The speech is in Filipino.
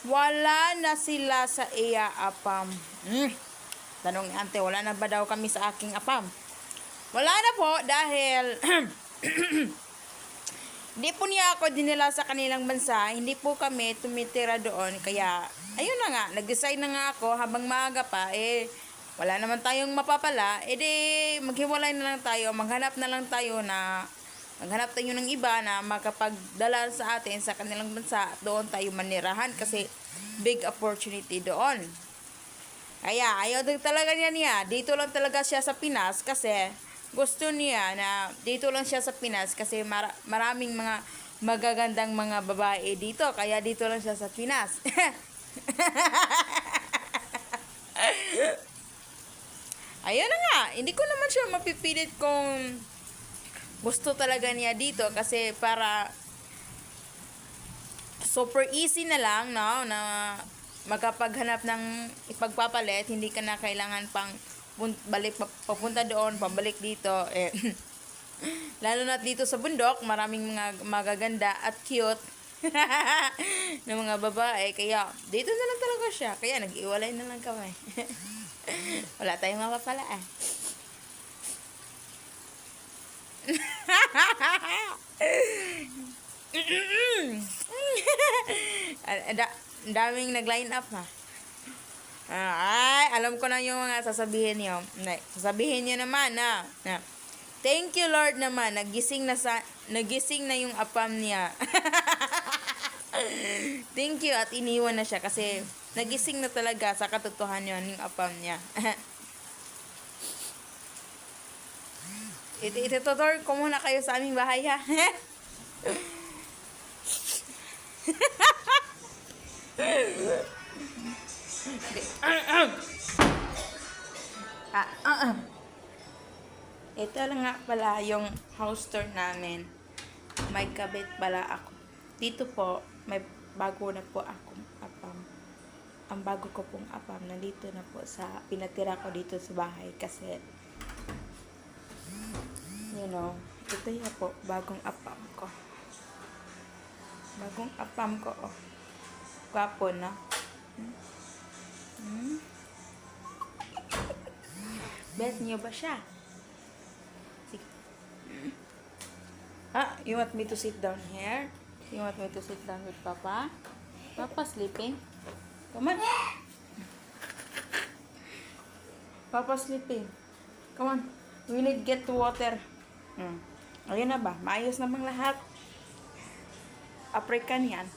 Wala na sila sa iya apam. Tanong ni ante, wala na ba daw kami sa aking apam? Wala na po dahil hindi po niya ako dinala sa kanilang bansa. Hindi po kami tumitira doon. Kaya, ayun na nga, nag-decide na nga ako habang maaga pa, wala naman tayong mapapala. Maghiwalay na lang tayo, maghanap tayo ng iba na makapagdala sa atin sa kanilang bansa at doon tayo manirahan kasi big opportunity doon. Kaya ayaw talaga niya. Dito lang talaga siya sa Pinas kasi gusto niya na dito lang siya sa Pinas kasi maraming mga magagandang mga babae dito. Kaya dito lang siya sa Pinas. Ayun na nga. Hindi ko naman siya mapipilit kung gusto talaga niya dito kasi para super easy na lang, no, na magkapaghanap ng ipagpapalit, hindi ka na kailangan pang papunta doon, pabalik dito. Lalo na dito sa bundok, maraming mga magaganda at cute ng mga babae. Kaya dito na lang talaga siya. Kaya nag-iwalay na lang kami. Wala tayong mapapala daming nag-line up ha. Ay, alam ko na yung mga sasabihin niyo. Sasabihin niyo naman na thank you Lord naman, nagising na yung apam niya. Thank you at iniwan na siya kasi nagising na talaga sa katotohanan yung apam niya. Itutur ko muna kayo sa aming bahay ha. Ito lang nga pala yung house tour namin. May kabit pala ako. Dito po, may bago na po akong apam. Ang bago ko pong apam, nandito na po pinatira ko dito sa bahay kasi ito yan po, bagong apam ko. Bagong apam ko, oh. Gwapo na. Bet niyo ba siya? Sige. You want me to sit down here? You want me to sit down with Papa? Papa sleeping? Come on. Papa sleeping. Come on. We need get to water. Ayun na ba? Maayos namang lahat. African yan.